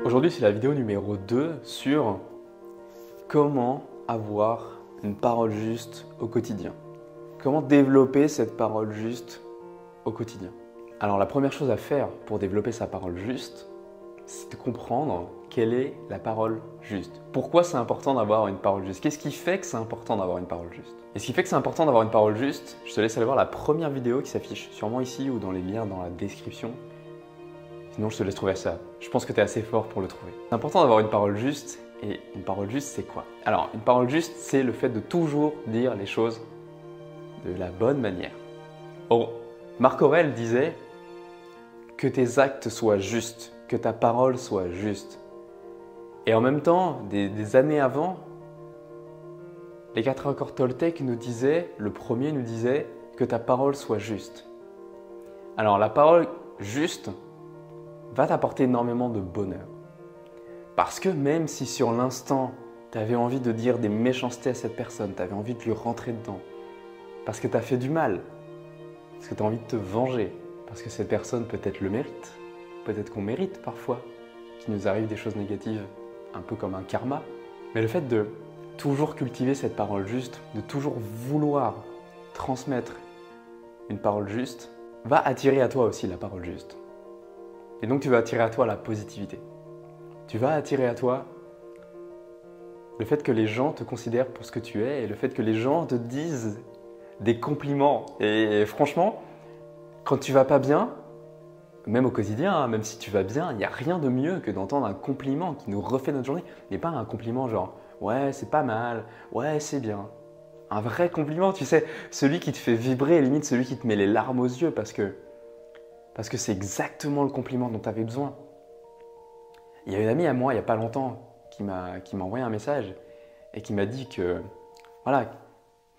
Aujourd'hui, c'est la vidéo numéro 2 sur comment avoir une parole juste au quotidien. Comment développer cette parole juste au quotidien. Alors la première chose à faire pour développer sa parole juste, c'est de comprendre quelle est la parole juste. Pourquoi c'est important d'avoir une parole juste? Qu'est-ce qui fait que c'est important d'avoir une parole juste? Et ce qui fait que c'est important d'avoir une parole juste, je te laisse aller voir la première vidéo qui s'affiche sûrement ici ou dans les liens dans la description. Sinon, je te laisse trouver ça. Je pense que tu es assez fort pour le trouver. C'est important d'avoir une parole juste. Et une parole juste, c'est quoi? Alors, une parole juste, c'est le fait de toujours dire les choses de la bonne manière. Or, Marc Aurèle disait que tes actes soient justes, que ta parole soit juste. Et en même temps, des années avant, les 4 accords Toltec nous disaient, le premier nous disait que ta parole soit juste. Alors, la parole juste va t'apporter énormément de bonheur. Parce que même si sur l'instant, tu avais envie de dire des méchancetés à cette personne, tu avais envie de lui rentrer dedans, parce que tu as fait du mal, parce que tu as envie de te venger, parce que cette personne peut-être le mérite, peut-être qu'on mérite parfois qu'il nous arrive des choses négatives, un peu comme un karma. Mais le fait de toujours cultiver cette parole juste, de toujours vouloir transmettre une parole juste, va attirer à toi aussi la parole juste. Et donc tu vas attirer à toi la positivité. Tu vas attirer à toi le fait que les gens te considèrent pour ce que tu es et le fait que les gens te disent des compliments. Et franchement, quand tu vas pas bien, même au quotidien, même si tu vas bien, il n'y a rien de mieux que d'entendre un compliment qui nous refait notre journée. Mais pas un compliment genre « ouais, c'est pas mal, ouais, c'est bien ». Un vrai compliment, tu sais, celui qui te fait vibrer, limite celui qui te met les larmes aux yeux parce que c'est exactement le compliment dont tu avais besoin. Il y a une amie à moi, il n'y a pas longtemps, qui m'a envoyé un message et qui m'a dit que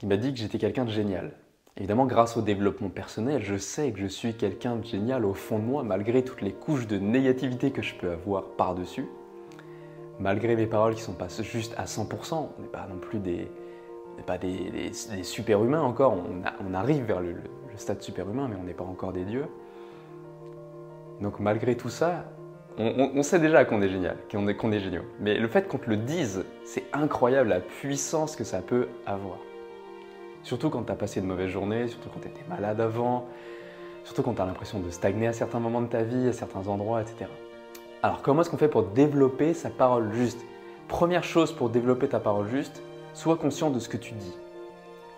j'étais quelqu'un de génial. Évidemment, grâce au développement personnel, je sais que je suis quelqu'un de génial au fond de moi, malgré toutes les couches de négativité que je peux avoir par-dessus. Malgré mes paroles qui ne sont pas juste à 100%, on n'est pas non plus des super-humains encore, on arrive vers le stade super-humain, mais on n'est pas encore des dieux. Donc malgré tout ça, on sait déjà qu'on est génial, qu'on est géniaux. Mais le fait qu'on te le dise, c'est incroyable la puissance que ça peut avoir. Surtout quand tu as passé de mauvaises journées, surtout quand tu étais malade avant, surtout quand tu as l'impression de stagner à certains moments de ta vie, à certains endroits, etc. Alors comment est-ce qu'on fait pour développer sa parole juste? Première chose pour développer ta parole juste, sois conscient de ce que tu dis.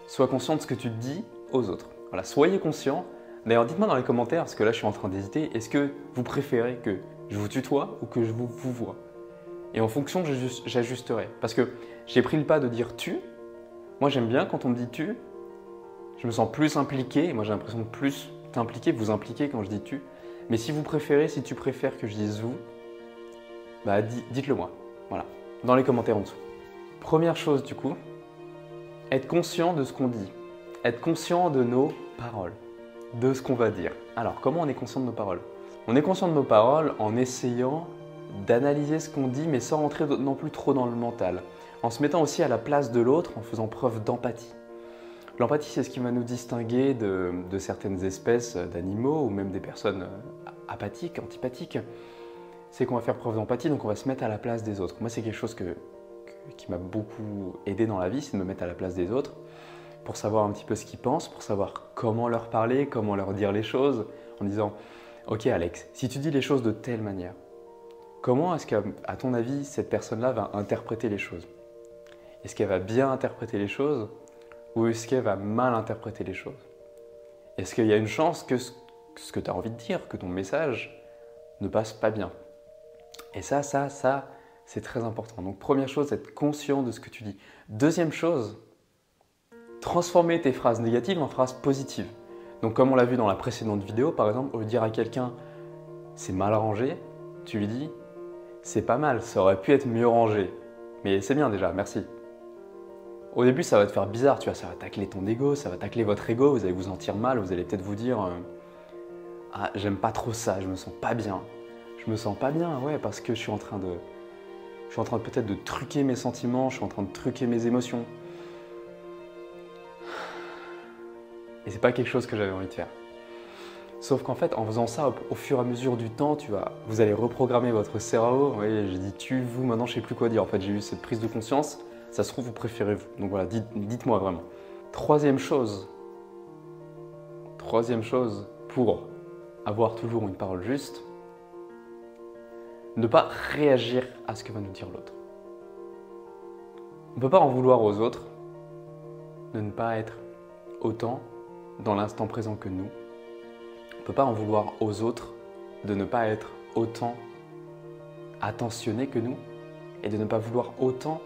Sois conscient de ce que tu dis aux autres. Voilà, soyez conscient. D'ailleurs, dites-moi dans les commentaires, parce que là je suis en train d'hésiter, est-ce que vous préférez que je vous tutoie ou que je vous vois? Et en fonction, j'ajusterai. Parce que j'ai pris le pas de dire tu. Moi, j'aime bien quand on me dit tu. Je me sens plus impliqué. Et moi, j'ai l'impression de plus t'impliquer, vous impliquer quand je dis tu. Mais si vous préférez, si tu préfères que je dise vous, bah dites-le moi. Voilà, dans les commentaires en dessous. Première chose du coup, être conscient de ce qu'on dit. Être conscient de nos paroles, de ce qu'on va dire. Alors, comment on est conscient de nos paroles? On est conscient de nos paroles en essayant d'analyser ce qu'on dit, mais sans rentrer non plus trop dans le mental. En se mettant aussi à la place de l'autre, en faisant preuve d'empathie. L'empathie, c'est ce qui va nous distinguer de certaines espèces d'animaux ou même des personnes apathiques, antipathiques. C'est qu'on va faire preuve d'empathie, donc on va se mettre à la place des autres. Moi, c'est quelque chose qui m'a beaucoup aidé dans la vie, c'est de me mettre à la place des autres pour savoir un petit peu ce qu'ils pensent, pour savoir comment leur parler, comment leur dire les choses, en disant « Ok Alex, si tu dis les choses de telle manière, comment est-ce qu'à ton avis, cette personne-là va interpréter les choses? Est-ce qu'elle va bien interpréter les choses ou est-ce qu'elle va mal interpréter les choses? Est-ce qu'il y a une chance que ce que tu as envie de dire, que ton message ne passe pas bien? » Et ça, c'est très important. Donc première chose, être conscient de ce que tu dis. Deuxième chose, transformer tes phrases négatives en phrases positives. Donc comme on l'a vu dans la précédente vidéo, par exemple, au lieu de dire à quelqu'un « c'est mal rangé », tu lui dis « c'est pas mal, ça aurait pu être mieux rangé, mais c'est bien déjà, merci ». Au début, ça va te faire bizarre, tu vois, ça va tacler ton ego, ça va tacler votre ego, vous allez vous sentir mal, vous allez peut-être vous dire « ah, j'aime pas trop ça, je me sens pas bien ». Je me sens pas bien, ouais, parce que je suis en train peut-être de truquer mes sentiments, je suis en train de truquer mes émotions. Et c'est pas quelque chose que j'avais envie de faire. Sauf qu'en fait, en faisant ça, au fur et à mesure du temps, vous allez reprogrammer votre cerveau. Oui, j'ai dit tu, vous, maintenant je sais plus quoi dire. En fait, j'ai eu cette prise de conscience. Ça se trouve, vous préférez vous. Donc voilà, dites-moi vraiment. Troisième chose pour avoir toujours une parole juste, ne pas réagir à ce que va nous dire l'autre. On ne peut pas en vouloir aux autres de ne pas être autant dans l'instant présent que nous. On ne peut pas en vouloir aux autres de ne pas être autant attentionnés que nous et de ne pas vouloir autant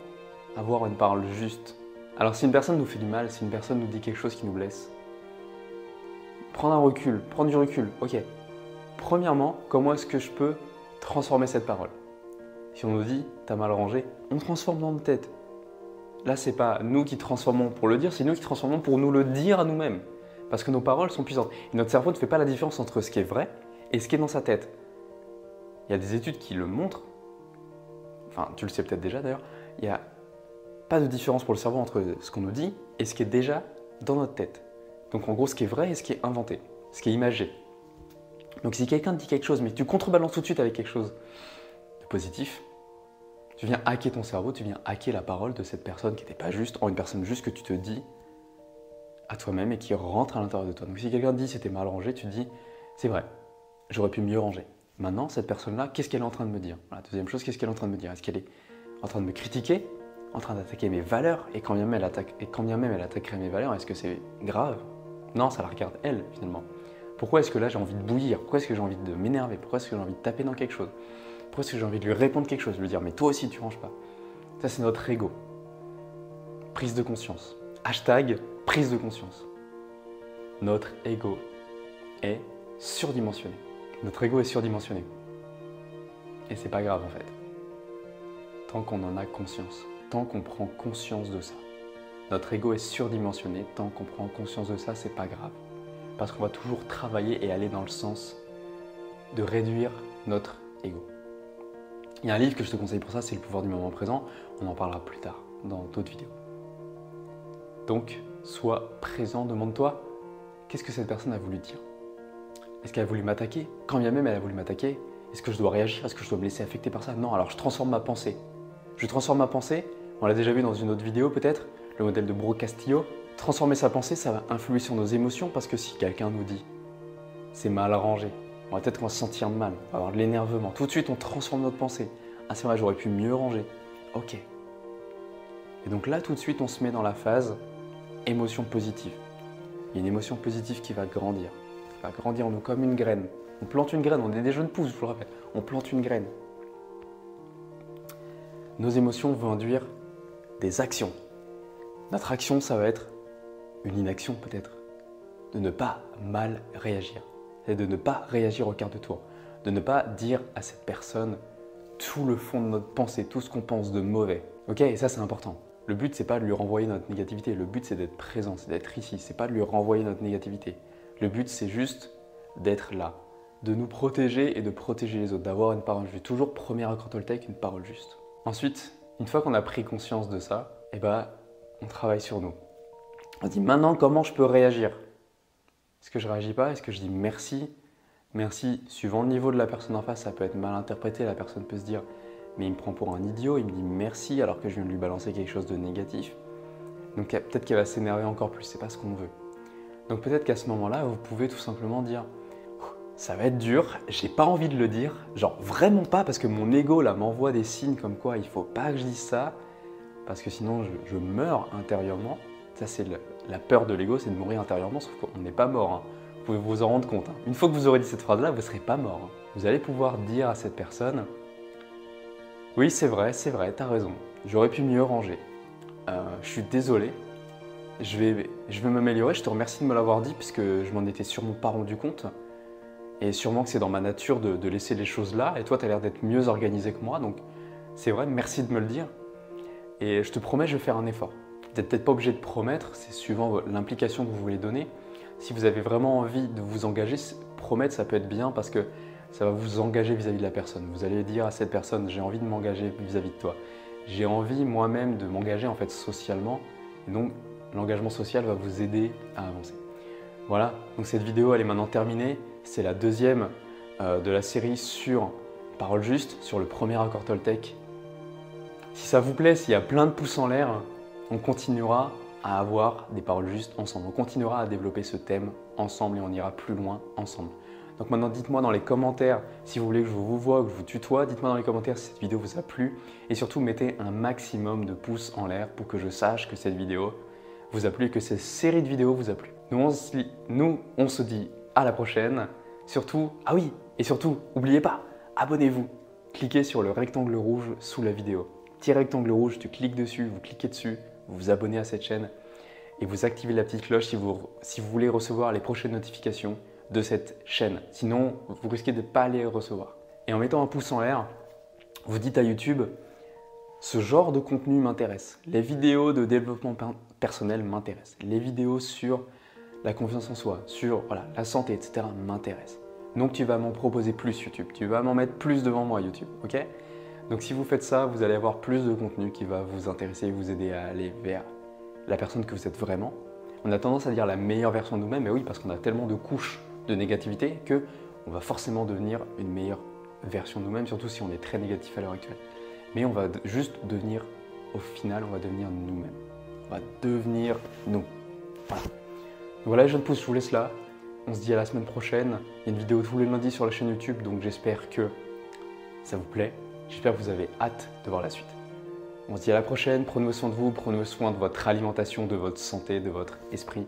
avoir une parole juste. Alors si une personne nous fait du mal, si une personne nous dit quelque chose qui nous blesse, prendre du recul, ok. Premièrement, comment est-ce que je peux transformer cette parole? Si on nous dit « t'as mal rangé », on transforme dans notre tête. Là, c'est pas nous qui transformons pour le dire, c'est nous qui transformons pour nous le dire à nous-mêmes. Parce que nos paroles sont puissantes. Et notre cerveau ne fait pas la différence entre ce qui est vrai et ce qui est dans sa tête. Il y a des études qui le montrent, enfin tu le sais peut-être déjà d'ailleurs, il n'y a pas de différence pour le cerveau entre ce qu'on nous dit et ce qui est déjà dans notre tête. Donc en gros, ce qui est vrai et ce qui est inventé, ce qui est imagé. Donc si quelqu'un te dit quelque chose, mais tu contrebalances tout de suite avec quelque chose de positif, tu viens hacker ton cerveau, tu viens hacker la parole de cette personne qui n'était pas juste, en une personne juste que tu te dis à toi-même et qui rentre à l'intérieur de toi. Donc si quelqu'un te dit c'était mal rangé, tu te dis c'est vrai, j'aurais pu mieux ranger. Maintenant, cette personne-là, qu'est-ce qu'elle est en train de me dire? Voilà, deuxième chose, qu'est-ce qu'elle est en train de me dire? Est-ce qu'elle est en train de me critiquer, en train d'attaquer mes valeurs, et quand bien même elle attaquerait mes valeurs, est-ce que c'est grave? Non, ça la regarde elle, finalement. Pourquoi est-ce que là j'ai envie de bouillir? Pourquoi est-ce que j'ai envie de m'énerver? Pourquoi est-ce que j'ai envie de taper dans quelque chose? Pourquoi est-ce que j'ai envie de lui répondre quelque chose? De lui dire, mais toi aussi tu ranges pas. Ça, c'est notre ego. Prise de conscience. Hashtag prise de conscience. Notre ego est surdimensionné. Notre ego est surdimensionné. Et c'est pas grave en fait. Tant qu'on en a conscience, tant qu'on prend conscience de ça. Notre ego est surdimensionné, tant qu'on prend conscience de ça, c'est pas grave. Parce qu'on va toujours travailler et aller dans le sens de réduire notre ego. Il y a un livre que je te conseille pour ça, c'est Le pouvoir du moment présent. On en parlera plus tard dans d'autres vidéos. Donc, sois présent, demande-toi, qu'est-ce que cette personne a voulu dire? Est-ce qu'elle a voulu m'attaquer? Quand bien même elle a voulu m'attaquer, est-ce que je dois réagir? Est-ce que je dois me laisser affecter par ça? Non, alors je transforme ma pensée. Je transforme ma pensée, on l'a déjà vu dans une autre vidéo peut-être, le modèle de Bro-Castillo. Transformer sa pensée, ça va influer sur nos émotions parce que si quelqu'un nous dit c'est mal rangé, on va peut-être qu'on va se sentir mal, on va avoir de l'énervement. Tout de suite, on transforme notre pensée. Ah c'est vrai, j'aurais pu mieux ranger. Ok. Et donc là, tout de suite, on se met dans la phase émotion positive. Il y a une émotion positive qui va grandir. Qui va grandir en nous comme une graine. On plante une graine, on est des jeunes pousses, je vous le rappelle. On plante une graine. Nos émotions vont induire des actions. Notre action, ça va être une inaction peut-être. De ne pas mal réagir. C'est de ne pas réagir au quart de tour. De ne pas dire à cette personne tout le fond de notre pensée, tout ce qu'on pense de mauvais. Ok, et ça c'est important. Le but, c'est pas de lui renvoyer notre négativité. Le but, c'est d'être présent, c'est d'être ici. C'est pas de lui renvoyer notre négativité. Le but, c'est juste d'être là, de nous protéger et de protéger les autres, d'avoir une parole juste. Toujours premier accord Toltec, une parole juste. Ensuite, une fois qu'on a pris conscience de ça, on travaille sur nous. On dit maintenant comment je peux réagir. Est-ce que je réagis pas? Est-ce que je dis merci? Merci, suivant le niveau de la personne en face, ça peut être mal interprété. La personne peut se dire mais il me prend pour un idiot, il me dit merci alors que je viens de lui balancer quelque chose de négatif. Donc peut-être qu'elle va s'énerver encore plus, c'est pas ce qu'on veut. Donc peut-être qu'à ce moment-là, vous pouvez tout simplement dire ça va être dur, j'ai pas envie de le dire, genre vraiment pas parce que mon ego là m'envoie des signes comme quoi il faut pas que je dise ça parce que sinon je meurs intérieurement. Ça c'est la peur de l'ego, c'est de mourir intérieurement, sauf qu'on n'est pas mort. Hein. Vous pouvez vous en rendre compte. Hein. Une fois que vous aurez dit cette phrase-là, vous ne serez pas mort. Hein. Vous allez pouvoir dire à cette personne oui, c'est vrai, t'as raison. J'aurais pu mieux ranger. Je suis désolé. Je vais m'améliorer. Je te remercie de me l'avoir dit puisque je m'en étais sûrement pas rendu compte. Et sûrement que c'est dans ma nature de laisser les choses là. Et toi, tu as l'air d'être mieux organisé que moi. Donc, c'est vrai, merci de me le dire. Et je te promets, je vais faire un effort. Vous n'êtes peut-être pas obligé de promettre, c'est suivant l'implication que vous voulez donner. Si vous avez vraiment envie de vous engager, promettre, ça peut être bien parce que ça va vous engager vis-à-vis de la personne. Vous allez dire à cette personne, j'ai envie de m'engager vis-à-vis de toi. J'ai envie moi-même de m'engager en fait socialement. Et donc, l'engagement social va vous aider à avancer. Voilà, donc cette vidéo elle est maintenant terminée. C'est la deuxième de la série sur Parole Juste, sur le premier accord Toltec. Si ça vous plaît, s'il y a plein de pouces en l'air, on continuera à avoir des paroles justes ensemble. On continuera à développer ce thème ensemble et on ira plus loin ensemble. Donc maintenant, dites-moi dans les commentaires si vous voulez que je vous voie, que je vous tutoie. Dites-moi dans les commentaires si cette vidéo vous a plu. Et surtout, mettez un maximum de pouces en l'air pour que je sache que cette vidéo vous a plu, que cette série de vidéos vous a plu. Nous, on se dit à la prochaine. Surtout, ah oui, et surtout, n'oubliez pas, abonnez-vous. Cliquez sur le rectangle rouge sous la vidéo. Petit rectangle rouge, tu cliques dessus, vous cliquez dessus, vous vous abonnez à cette chaîne et vous activez la petite cloche si vous voulez recevoir les prochaines notifications de cette chaîne. Sinon, vous risquez de ne pas les recevoir. Et en mettant un pouce en l'air, vous dites à YouTube, ce genre de contenu m'intéresse. Les vidéos de développement personnel m'intéressent. Les vidéos sur la confiance en soi, sur la santé, etc. m'intéressent. Donc tu vas m'en proposer plus YouTube. Tu vas m'en mettre plus devant moi YouTube, ok ? Donc si vous faites ça, vous allez avoir plus de contenu qui va vous intéresser et vous aider à aller vers la personne que vous êtes vraiment. On a tendance à dire la meilleure version de nous-mêmes, mais oui, parce qu'on a tellement de couches de négativité qu'on va forcément devenir une meilleure version de nous-mêmes, surtout si on est très négatif à l'heure actuelle. Mais on va juste devenir, au final, on va devenir nous-mêmes. On va devenir nous. Voilà. Donc voilà les jeunes pousses, je vous laisse là. On se dit à la semaine prochaine. Il y a une vidéo tous les lundis sur la chaîne YouTube, donc j'espère que ça vous plaît. J'espère que vous avez hâte de voir la suite. On se dit à la prochaine, prenez soin de vous, prenez soin de votre alimentation, de votre santé, de votre esprit.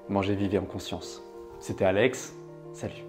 Mangez, vivez en conscience. C'était Alex, salut.